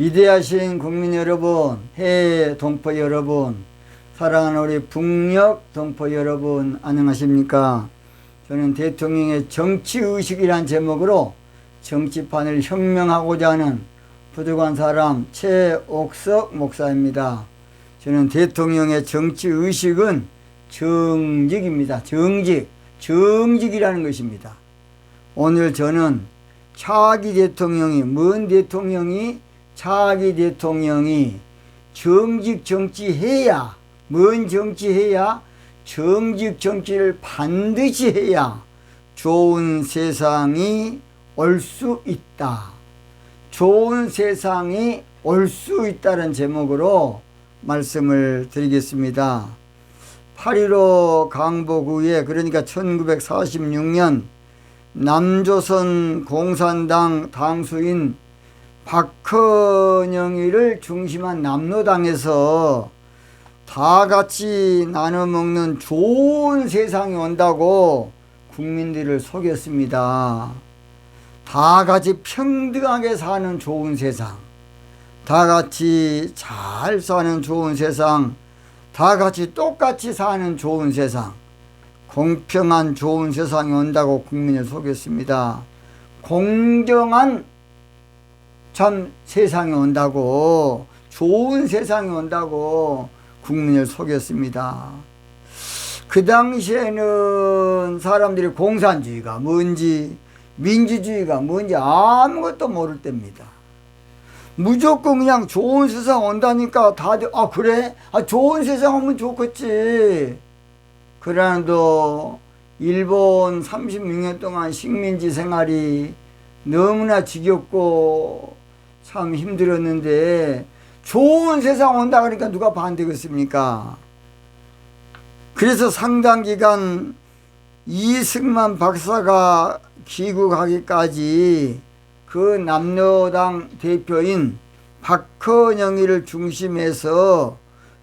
위대하신 국민 여러분, 해외 동포 여러분, 사랑하는 우리 북녘 동포 여러분, 안녕하십니까? 저는 대통령의 정치의식이란 제목으로 정치판을 혁명하고자 하는 부족한 사람 최옥석 목사입니다. 저는 대통령의 정치의식은 정직입니다. 정직이라는 것입니다. 오늘 저는 차기 대통령이, 차기 대통령이 정직 정치해야, 뭔 정치해야? 정직 정치를 반드시 해야 좋은 세상이 올 수 있다. 좋은 세상이 올 수 있다는 제목으로 말씀을 드리겠습니다. 8.15 강복 후에, 그러니까 1946년 남조선 공산당 당수인 박헌영이를 중심한 남로당에서 다 같이 나눠 먹는 좋은 세상이 온다고 국민들을 속였습니다. 다 같이 평등하게 사는 좋은 세상, 다 같이 잘 사는 좋은 세상, 다 같이 똑같이 사는 좋은 세상, 공평한 좋은 세상이 온다고 국민을 속였습니다. 공정한 참 세상이 온다고, 좋은 세상이 온다고 국민을 속였습니다. 그 당시에는 사람들이 공산주의가 뭔지, 민주주의가 뭔지 아무것도 모를 때입니다. 무조건 그냥 좋은 세상 온다니까 다들 그래? 좋은 세상 오면 좋겠지. 그러나도 일본 36년 동안 식민지 생활이 너무나 지겹고 참 힘들었는데 좋은 세상 온다 그러니까 누가 반대겠습니까? 그래서 상당 기간 이승만 박사가 귀국하기까지 그 남로당 대표인 박헌영이를 중심해서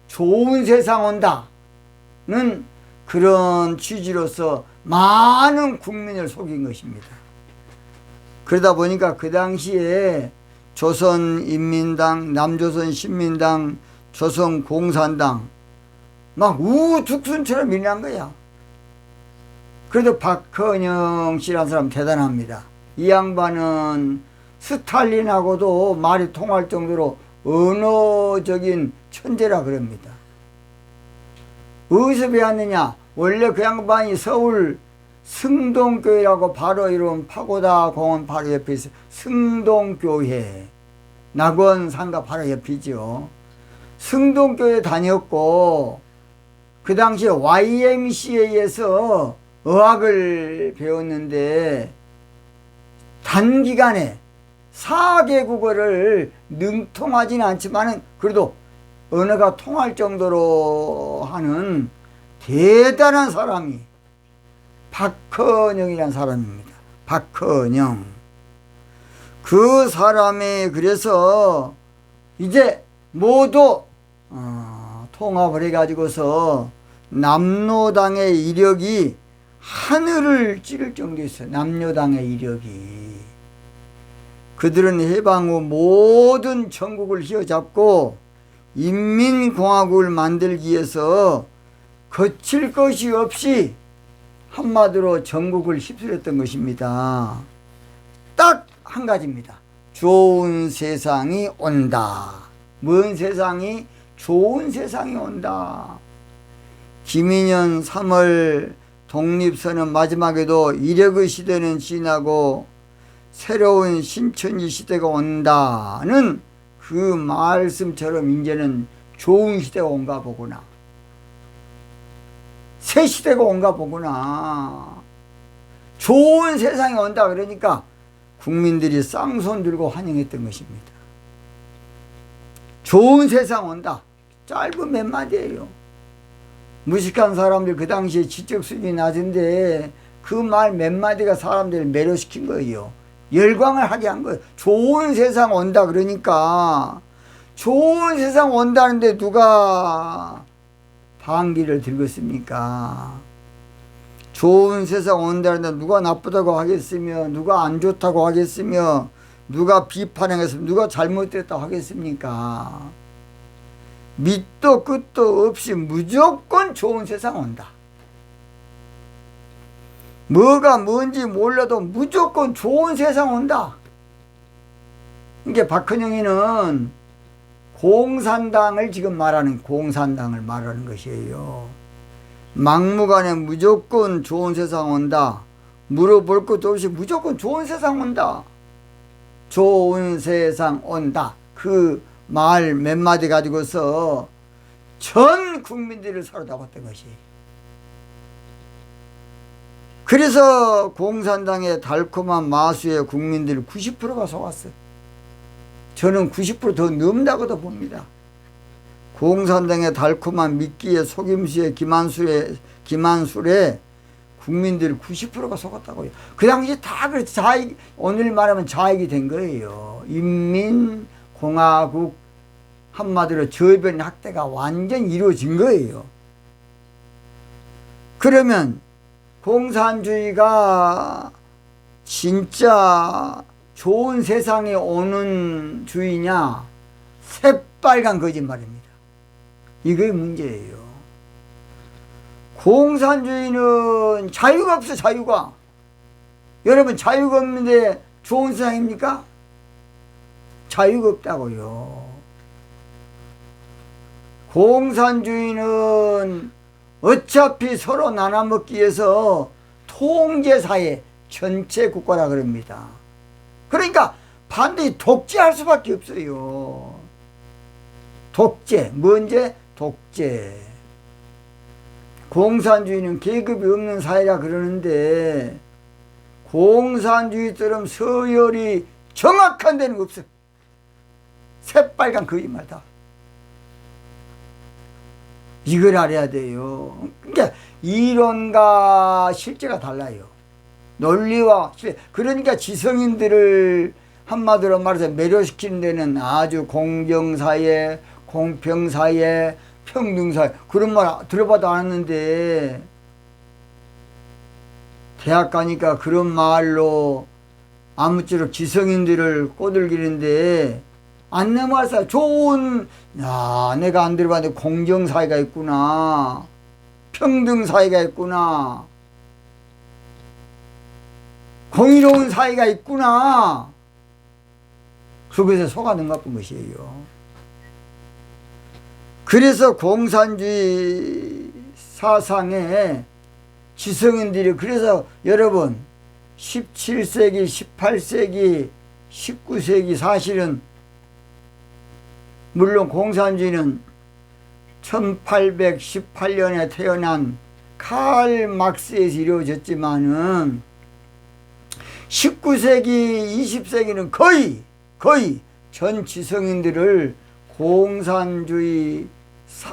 좋은 세상 온다는 그런 취지로서 많은 국민을 속인 것입니다. 그러다 보니까 그 당시에 조선인민당, 남조선신민당, 조선공산당 막 우후죽순처럼 일어난 거야. 그래도 박헌영 씨라는 사람 대단합니다. 이 양반은 스탈린하고도 말이 통할 정도로 언어적인 천재라 그럽니다. 어디서 배웠느냐? 원래 그 양반이 서울 승동교회라고 바로 이런 파고다 공원 바로 옆에 있어요. 승동교회, 낙원상가 바로 옆이죠. 승동교회 다녔고 그 당시에 YMCA에서 어학을 배웠는데 단기간에 4개국어를 능통하지는 않지만 그래도 언어가 통할 정도로 하는 대단한 사람이 박헌영이라는 사람입니다. 박헌영. 그 사람이 그래서 이제 모두 통합을 해가지고서 남로당의 이력이 하늘을 찌를 정도였어요. 남로당의 이력이. 그들은 해방 후 모든 전국을 휘어잡고 인민공화국을 만들기 위해서 거칠 것이 없이 한마디로 전국을 휩쓸었던 것입니다. 딱 한 가지입니다. 좋은 세상이 온다. 뭔 세상이? 좋은 세상이 온다. 김인현 3월 독립선언 마지막에도 이력의 시대는 지나고 새로운 신천지 시대가 온다는 그 말씀처럼 이제는 좋은 시대가 온가 보구나. 새 시대가 온가 보구나. 좋은 세상이 온다 그러니까 국민들이 쌍손 들고 환영했던 것입니다. 좋은 세상 온다. 짧은 몇 마디예요. 무식한 사람들 그 당시에 지적 수준이 낮은데 그 말 몇 마디가 사람들을 매료시킨 거예요. 열광을 하게 한 거예요. 좋은 세상 온다 그러니까 좋은 세상 온다는데 누가 반기를 들겠습니까? 좋은 세상 온다는데 누가 나쁘다고 하겠으며 누가 안 좋다고 하겠으며 누가 비판하겠습니까? 누가 잘못됐다고 하겠습니까? 밑도 끝도 없이 무조건 좋은 세상 온다. 뭐가 뭔지 몰라도 무조건 좋은 세상 온다. 이게 박헌영이는 공산당을 지금 말하는, 공산당을 말하는 것이에요. 막무가내 무조건 좋은 세상 온다. 물어볼 것도 없이 무조건 좋은 세상 온다. 좋은 세상 온다. 그 말 몇 마디 가지고서 전 국민들을 사로잡았던 것이. 그래서 공산당의 달콤한 마수에 국민들 90%가 속았어요. 저는 90%더 넘다고도 봅니다. 공산당의 달콤한 미끼에 속임수에 기만술에 국민들 90%가 속았다고요. 그 당시 다 그렇지. 자익, 오늘 말하면 자익이 된 거예요. 인민공화국, 한마디로 저변 학대가 완전히 이루어진 거예요. 그러면 공산주의가 진짜 좋은 세상에 오는 주의냐? 새빨간 거짓말입니다. 이게 문제예요. 공산주의는 자유가 없어, 자유가. 여러분, 자유가 없는데 좋은 세상입니까? 자유가 없다고요. 공산주의는 어차피 서로 나눠먹기 위해서 통제사회, 전체 국가라 그럽니다. 그러니까 반드시 독재할 수밖에 없어요. 독재, 뭔지? 독재. 공산주의는 계급이 없는 사회라 그러는데 공산주의처럼 서열이 정확한 데는 없어. 새빨간 거짓말다. 이걸 알아야 돼요. 그러니까 이론과 실제가 달라요. 논리와 실제. 그러니까 지성인들을 한마디로 말해서 매료시키는 데는 아주 공정사회, 공평사회, 평등사회, 그런 말 들어봐도 않았는데 대학 가니까 그런 말로 아무쪼록 지성인들을 꼬들기는데 안 넘어가서 좋은, 야, 내가 안 들어봤는데 공정사회가 있구나, 평등사회가 있구나, 공의로운 사회가 있구나, 그것에 속아는 것 같은 것이에요. 그래서 공산주의 사상에 지성인들이, 그래서 여러분 17세기, 18세기, 19세기 사실은 물론 공산주의는 1818년에 태어난 칼 막스에서 이루어졌지만은 19세기, 20세기는 거의 전 지성인들을 공산주의,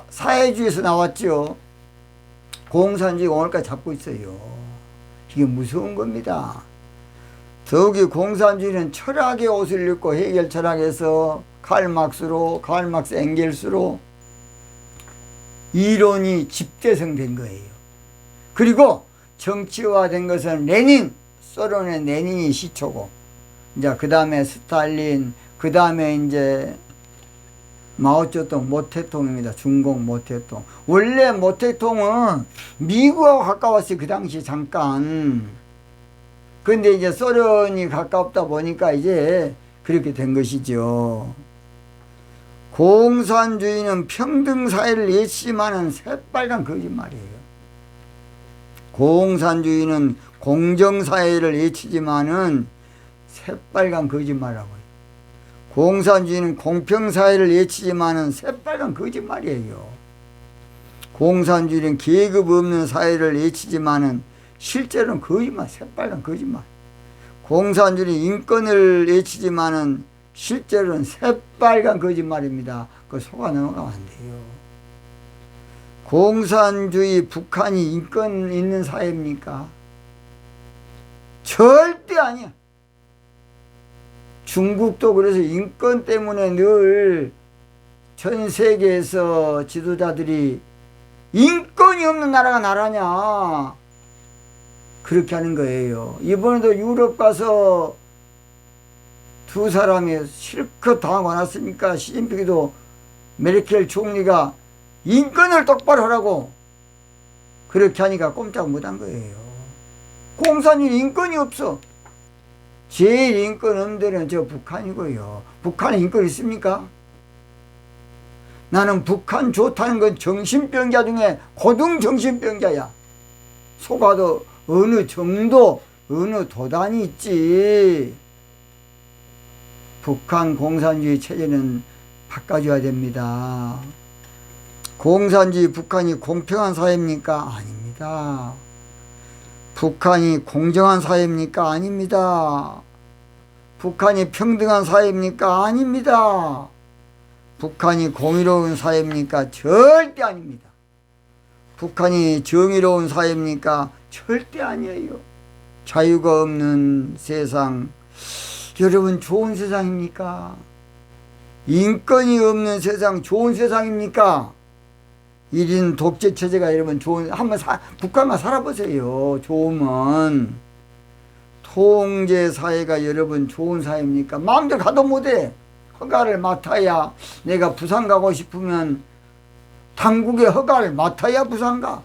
사회주의에서 나왔죠. 공산주의가 오늘까지 잡고 있어요. 이게 무서운 겁니다. 더욱이 공산주의는 철학의 옷을 입고 해결 철학에서 칼막스 엥겔스로 이론이 집대성된 거예요. 그리고 정치화된 것은 레닌, 소련의 레닌이 시초고, 이제 그 다음에 스탈린, 그 다음에 이제 마오쩌둥 모태통입니다. 중공 모태통. 원래 모태통은 미국하고 가까웠어요. 그 당시 잠깐. 근데 이제 소련이 가깝다 보니까 이제 그렇게 된 것이죠. 공산주의는 평등사회를 예시하는 새빨간 거짓말이에요. 공산주의는 공정사회를 외치지만은 새빨간 거짓말이라고요. 공산주의는 공평사회를 외치지만은 새빨간 거짓말이에요. 공산주의는 계급 없는 사회를 외치지만은 실제로는 거짓말, 새빨간 거짓말. 공산주의는 인권을 외치지만은 실제로는 새빨간 거짓말입니다. 그거 속아 넘어가면 안 돼요. 공산주의 북한이 인권 있는 사회입니까? 절대 아니야. 중국도 그래서 인권 때문에 늘 전 세계에서 지도자들이 인권이 없는 나라가 나라냐 그렇게 하는 거예요. 이번에도 유럽 가서 두 사람이 실컷 당하고 났으니까 시진핑도 메르켈 총리가 인권을 똑바로 하라고 그렇게 하니까 꼼짝 못한 거예요. 공산주의 인권이 없어. 제일 인권 없는 데는 저 북한이고요. 북한에 인권 있습니까? 나는 북한 좋다는 건 정신병자 중에 고등 정신병자야. 속아도 어느 정도 어느 도단이 있지. 북한 공산주의 체제는 바꿔줘야 됩니다. 공산주의 북한이 공평한 사회입니까? 아닙니다. 북한이 공정한 사회입니까? 아닙니다. 북한이 평등한 사회입니까? 아닙니다. 북한이 공의로운 사회입니까? 절대 아닙니다. 북한이 정의로운 사회입니까? 절대 아니에요. 자유가 없는 세상, 여러분 좋은 세상입니까? 인권이 없는 세상 좋은 세상입니까? 1인 독재 체제가 여러분 좋은, 한번 북한만 살아보세요. 좋으면. 통제 사회가 여러분 좋은 사회입니까? 마음대로 가도 못해. 허가를 맡아야, 내가 부산 가고 싶으면 당국의 허가를 맡아야 부산 가.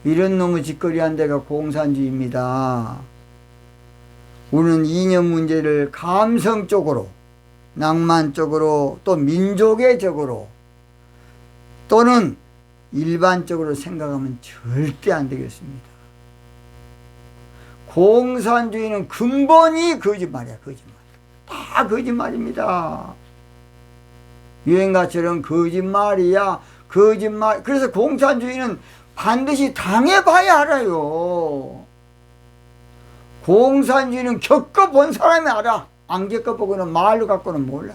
이런 놈의 짓거리한 데가 공산주의입니다. 우리는 이념 문제를 감성적으로, 낭만적으로, 또 민족애적으로, 또는 일반적으로 생각하면 절대 안 되겠습니다. 공산주의는 근본이 거짓말이야, 거짓말. 다 거짓말입니다. 유행가처럼 거짓말이야, 거짓말. 그래서 공산주의는 반드시 당해봐야 알아요. 공산주의는 겪어본 사람이 알아. 안 겪어보고는 말로 갖고는 몰라.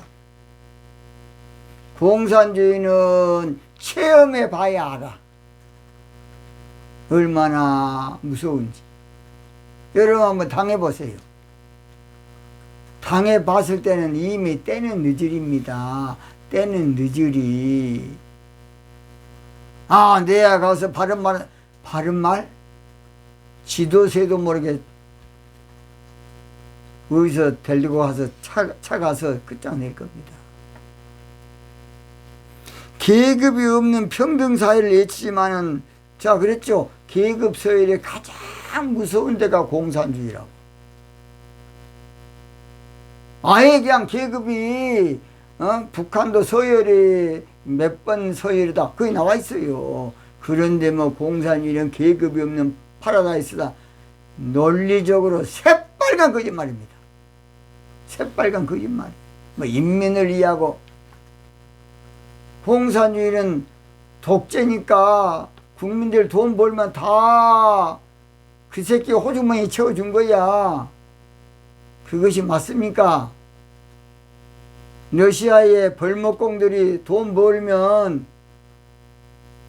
공산주의는 체험해봐야 알아. 얼마나 무서운지. 여러분 한번 당해보세요. 당해봤을 때는 이미 때는 늦으리입니다. 때는 늦으리. 아, 내야 가서 바른말? 지도새도 모르게 어디서 데리고 가서 차 가서 끝장낼 겁니다. 계급이 없는 평등사회를 외치지만은, 자, 그랬죠. 계급 서열의 가장 무서운 데가 공산주의라고. 아예 그냥 계급이, 북한도 서열이 몇 번 서열이다. 거기 나와 있어요. 그런데 뭐 공산주의는 계급이 없는 파라다이스다. 논리적으로 새빨간 거짓말입니다. 새빨간 거짓말. 뭐 인민을 이해하고, 공산주의는 독재니까 국민들 돈 벌면 다 그 새끼 호주머니 채워준 거야. 그것이 맞습니까? 러시아의 벌목공들이 돈 벌면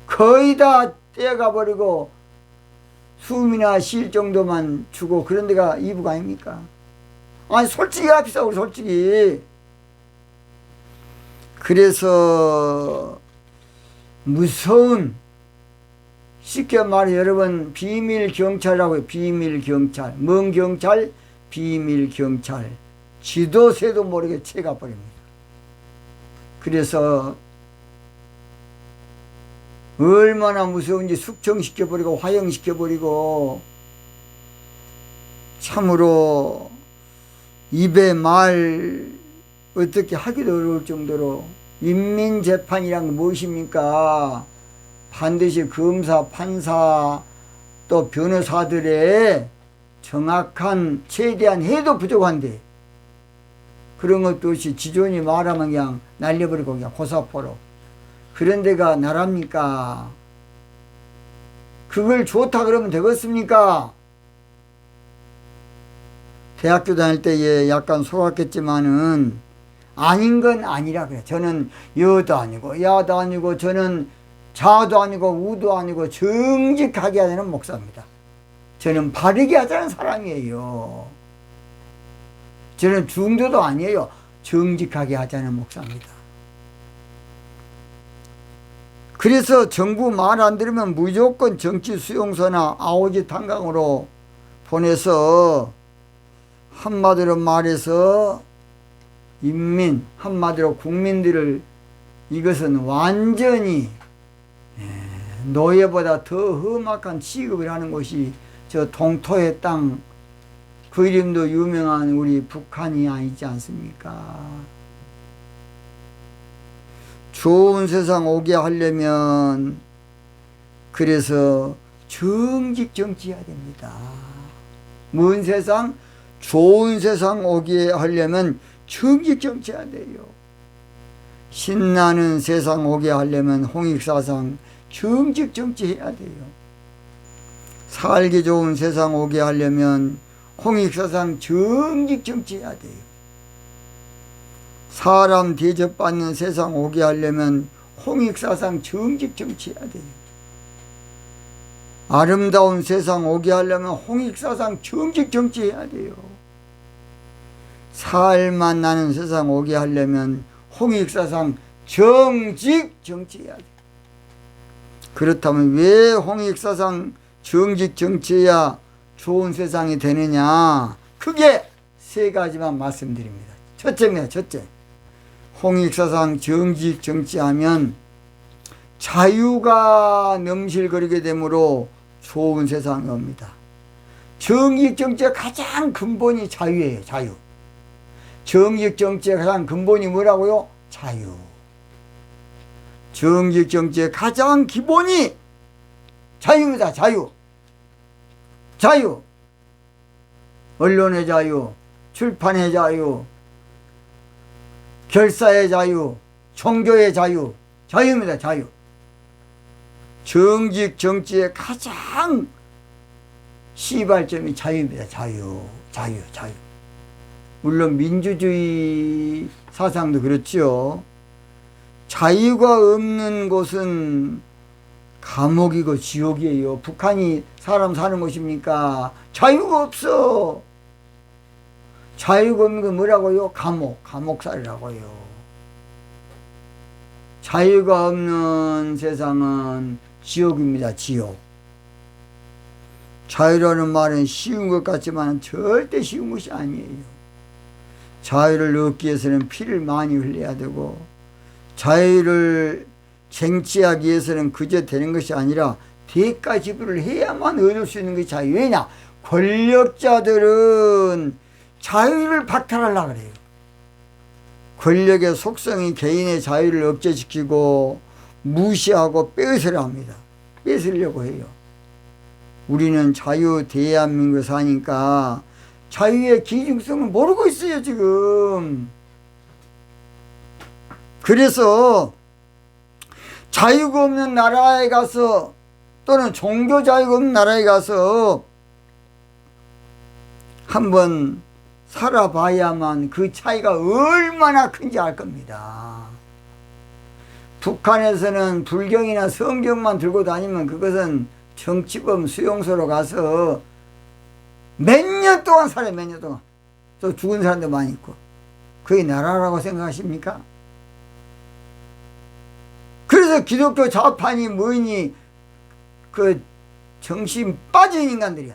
거의 다 떼어가 버리고 숨이나 쉴 정도만 주고 그런 데가 이북 아닙니까? 아니 솔직히 합시다, 우리 솔직히. 그래서 무서운, 쉽게 말해 여러분 비밀경찰이라고 해요. 비밀경찰. 뭔 경찰? 비밀경찰. 지도새도 모르게 채가 버립니다. 그래서 얼마나 무서운지 숙청시켜버리고 화형시켜버리고, 참으로 입에 말 어떻게 하기도 어려울 정도로. 인민재판이란 건 무엇입니까? 반드시 검사, 판사, 또 변호사들의 정확한 최대한 해도 부족한데 그런 것도 없이 지존이 말하면 그냥 날려버리고 그냥 고사포로. 그런 데가 나랍니까? 그걸 좋다 그러면 되겠습니까? 대학교 다닐 때에 약간 속았겠지만은 아닌 건 아니라 그래. 저는 여도 아니고 야도 아니고 저는 자도 아니고 우도 아니고 정직하게 하자는 목사입니다. 저는 바르게 하자는 사람이에요. 저는 중도도 아니에요. 정직하게 하자는 목사입니다. 그래서 정부 말 안 들으면 무조건 정치 수용소나 아오지 탄광으로 보내서 한마디로 말해서 인민, 한마디로 국민들을 이것은 완전히 노예보다 더 험악한 취급을 하는 곳이 저 동토의 땅, 그 이름도 유명한 우리 북한이 아니지 않습니까? 좋은 세상 오게 하려면 그래서 정직 정치해야 됩니다. 먼 세상, 좋은 세상 오게 하려면 정직 정치해야 돼요. 신나는 세상 오게 하려면 홍익사상 정직 정치해야 돼요. 살기 좋은 세상 오게 하려면 홍익사상 정직 정치해야 돼요. 사람 대접받는 세상 오게 하려면 홍익사상 정직 정치해야 돼요. 아름다운 세상 오게 하려면 홍익사상 정직 정치해야 돼요. 살만 나는 세상 오게 하려면 홍익사상 정직 정치해야 돼요. 그렇다면 왜 홍익사상 정직 정치해야 좋은 세상이 되느냐? 크게 세 가지만 말씀드립니다. 첫째입니다. 첫째, 홍익사상 정직 정치하면 자유가 넘실거리게 되므로 좋은 세상이 옵니다. 정직 정치의 가장 근본이 자유예요. 자유. 정직 정치의 가장 근본이 뭐라고요? 자유. 정직 정치의 가장 기본이 자유입니다. 자유. 자유. 언론의 자유, 출판의 자유, 결사의 자유, 종교의 자유, 자유입니다. 자유. 정직 정치의 가장 시발점이 자유입니다. 자유, 자유, 자유. 물론 민주주의 사상도 그렇지요. 자유가 없는 곳은 감옥이고 지옥이에요. 북한이 사람 사는 곳입니까? 자유가 없어. 자유가 없는 건 뭐라고요? 감옥, 감옥살이라고요. 자유가 없는 세상은 지옥입니다. 지옥. 자유라는 말은 쉬운 것 같지만 절대 쉬운 것이 아니에요. 자유를 얻기 위해서는 피를 많이 흘려야 되고, 자유를 쟁취하기 위해서는 그저 되는 것이 아니라 대가 지불을 해야만 얻을 수 있는 것이 자유. 왜냐? 권력자들은 자유를 박탈하려고 그래요. 권력의 속성이 개인의 자유를 억제시키고 무시하고 뺏으려 합니다. 뺏으려고 해요. 우리는 자유 대한민국 사니까 자유의 기중성을 모르고 있어요, 지금. 그래서 자유가 없는 나라에 가서, 또는 종교 자유가 없는 나라에 가서 한번 살아봐야만 그 차이가 얼마나 큰지 알 겁니다. 북한에서는 불경이나 성경만 들고 다니면 그것은 정치범 수용소로 가서 몇 년 동안 살아요. 몇 년 동안. 또 죽은 사람도 많이 있고. 그게 나라라고 생각하십니까? 그래서 기독교 좌파니 뭐니 그 정신 빠진 인간들이야.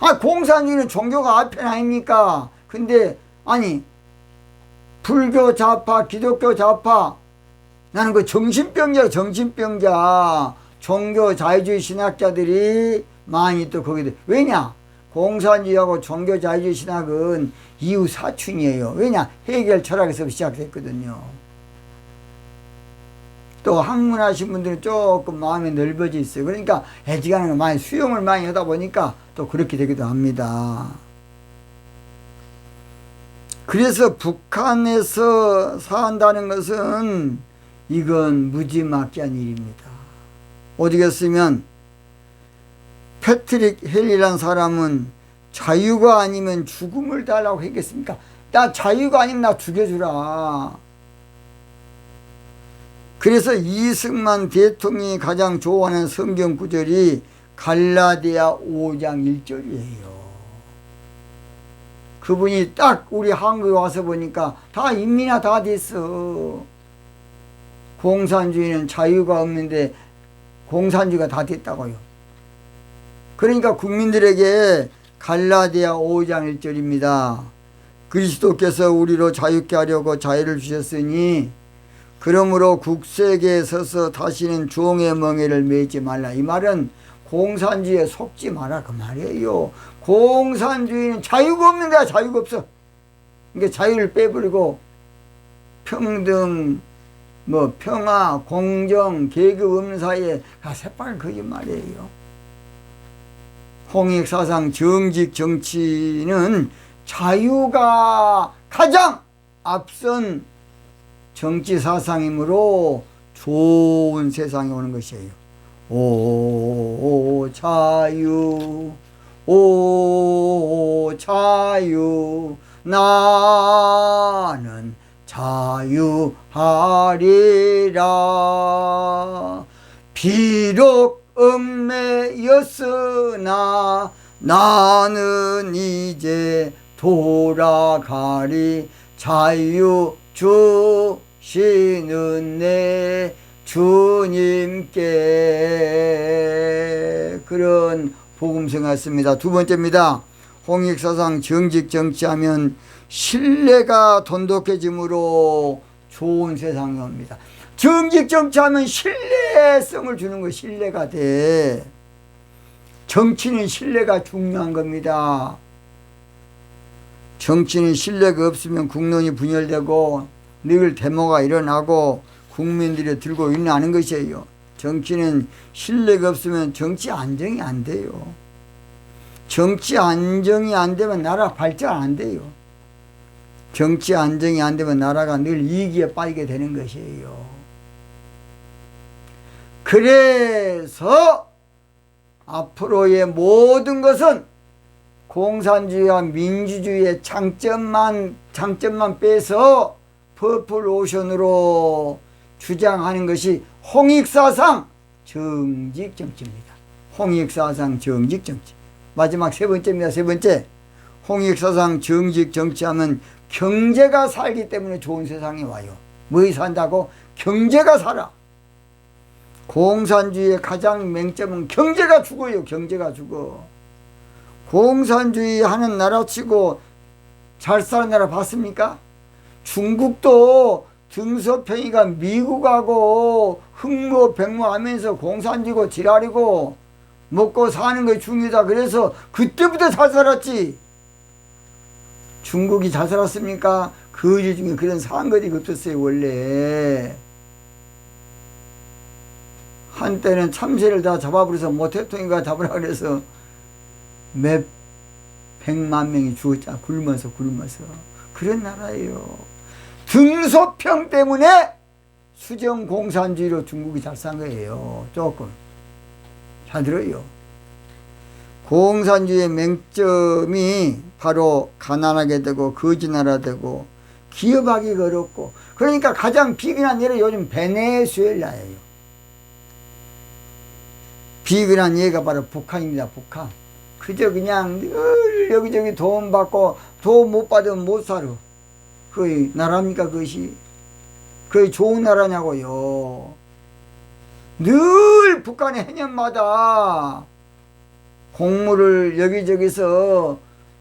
아, 공산주의는 종교가 앞편 아닙니까? 근데 아니 불교 좌파, 기독교 좌파, 나는 그 정신병자, 정신병자. 종교 자유주의 신학자들이 많이 또 거기도. 왜냐? 공산주의하고 종교 자유주의 신학은 이후 사춘이에요. 왜냐? 해결 철학에서 시작됐거든요. 또 학문하신 분들은 조금 마음이 넓어져 있어요. 그러니까 애지간한 거 많이 수용을 많이 하다 보니까 또 그렇게 되기도 합니다. 그래서 북한에서 산다는 것은 이건 무지막지한 일입니다. 어디겠으면 패트릭 헬리라는 사람은 자유가 아니면 죽음을 달라고 했겠습니까? 나 자유가 아니면 나 죽여주라. 그래서 이승만 대통령이 가장 좋아하는 성경 구절이 갈라디아 5장 1절이에요. 그분이 딱 우리 한국에 와서 보니까 다 인민화 다 됐어. 공산주의는 자유가 없는데 공산주의가 다 됐다고요. 그러니까 국민들에게 갈라디아 5장 1절입니다. 그리스도께서 우리로 자유케 하려고 자유를 주셨으니 그러므로 국세계에 서서 다시는 종의 멍에를 매지 말라. 이 말은 공산주의에 속지 마라 그 말이에요. 공산주의는 자유가 없는 거야. 자유가 없어. 그러니까 자유를 빼버리고 평등, 평화, 공정, 계급 없는 사이에 다 새빨간 거짓말이에요. 홍익사상 정직 정치는 자유가 가장 앞선 정치 사상이므로 좋은 세상에 오는 것이에요. 오 자유, 오 자유, 나는 자유하리라. 비록 얽매였으나 나는 이제 돌아가리. 자유 주시는 내 주님께. 그런 복음서 같습니다. 두 번째입니다. 홍익사상 정직 정치하면 신뢰가 돈독해지므로 좋은 세상이 옵니다. 정직 정치하면 신뢰성을 주는 거. 신뢰가 돼. 정치는 신뢰가 중요한 겁니다. 정치는 신뢰가 없으면 국론이 분열되고 늘 데모가 일어나고 국민들이 들고 일어나는 것이에요. 정치는 신뢰가 없으면 정치 안정이 안 돼요. 정치 안정이 안 되면 나라 발전 안 돼요. 정치 안정이 안 되면 나라가 늘 위기에 빠지게 되는 것이에요. 그래서 앞으로의 모든 것은 공산주의와 민주주의의 장점만 빼서 퍼플오션으로 주장하는 것이 홍익사상 정직정치입니다. 홍익사상 정직정치. 마지막 세 번째입니다. 세 번째. 홍익사상 정직정치하면 경제가 살기 때문에 좋은 세상이 와요. 뭐에 산다고? 경제가 살아. 공산주의의 가장 맹점은 경제가 죽어요. 경제가 죽어. 공산주의 하는 나라치고 잘 사는 나라 봤습니까? 중국도 등서평이가 미국하고 흑모백모하면서 공산주의고 지랄이고 먹고 사는 게 중요하다. 그래서 그때부터 잘 살았지. 중국이 잘 살았습니까? 거지 중에 그런 상거리 없었어요. 원래 한때는 참새를 다 잡아버려서 모태통인가 잡으라 그래서 몇 백만 명이 죽었잖아. 굶어서 그런 나라예요. 등소평 때문에 수정 공산주의로 중국이 잘 산 거예요. 조금 잘 들어요. 공산주의의 맹점이 바로 가난하게 되고 거지나라 되고 기업하기가 어렵고. 그러니까 가장 비근한 예로 요즘 베네수엘라예요. 비근한 예가 바로 북한입니다. 북한. 그저 그냥 늘 여기저기 돈 받고 돈 못 받으면 못 살아. 그게 나라입니까? 그것이 그게 좋은 나라냐고요. 늘 북한의 해년마다 곡물을 여기저기서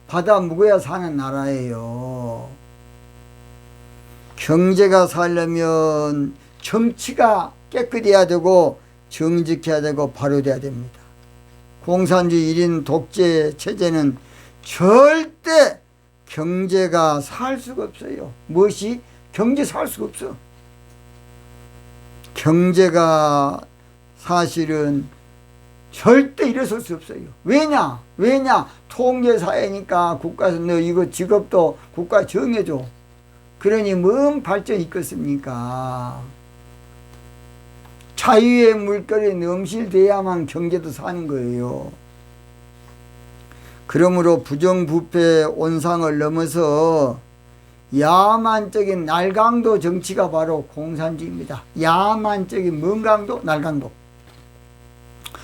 받아 먹어야 사는 나라예요. 경제가 살려면 정치가 깨끗해야 되고 정직해야 되고 발효돼야 됩니다. 공산주의 1인 독재 체제는 절대 경제가 살 수가 없어요. 무엇이? 경제 살 수가 없어. 경제가 사실은 절대 일어설 수 없어요. 왜냐? 통제사회니까 국가에서 너 이거 직업도 국가 정해줘. 그러니 뭔 발전이 있겠습니까? 자유의 물결이 넘실돼야만 경제도 사는 거예요. 그러므로 부정부패 온상을 넘어서 야만적인 날강도 정치가 바로 공산주의입니다. 야만적인 뭔 강도? 날강도.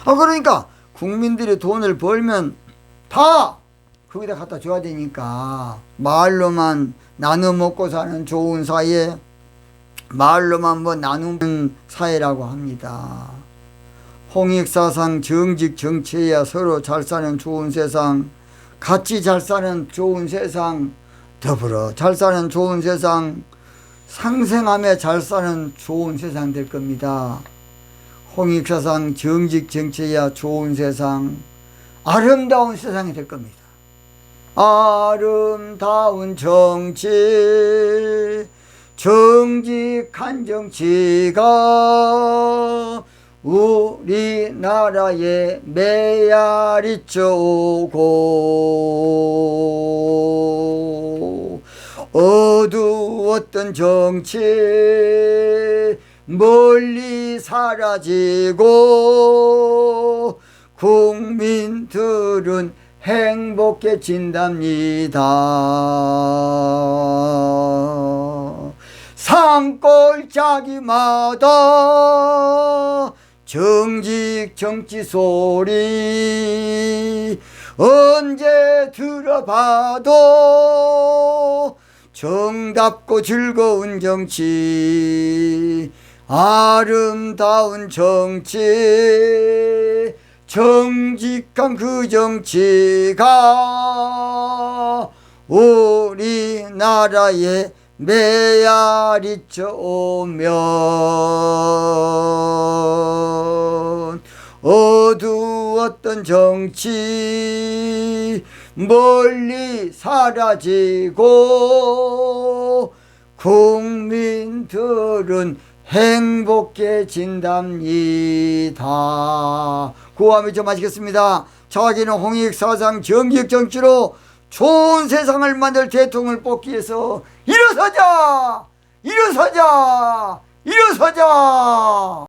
그러니까 국민들이 돈을 벌면 다 거기다 갖다 줘야 되니까 말로만 나눠 먹고 사는 좋은 사회, 말로만 나누는 사회라고 합니다. 홍익사상 정직 정치해야 서로 잘 사는 좋은 세상. 같이 잘 사는 좋은 세상, 더불어 잘 사는 좋은 세상, 상생하며 잘 사는 좋은 세상 될 겁니다. 홍익사상 정직 정치야 좋은 세상, 아름다운 세상이 될 겁니다. 아름다운 정치, 정직한 정치가 우리나라에 메아리 쪄오고, 어두웠던 정치 멀리 사라지고 국민들은 행복해진답니다. 산골짜기마다 정직 정치 소리 언제 들어봐도 정답고 즐거운 정치, 아름다운 정치, 정직한 그 정치가 우리나라에 메아리 쪄오면 어두웠던 정치 멀리 사라지고 국민들은 행복해진답니다. 구함이 좀 마치겠습니다. 자기는 홍익사상 정직 정치로 좋은 세상을 만들 대통령을 뽑기 위해서 일어서자! 일어서자! 일어서자!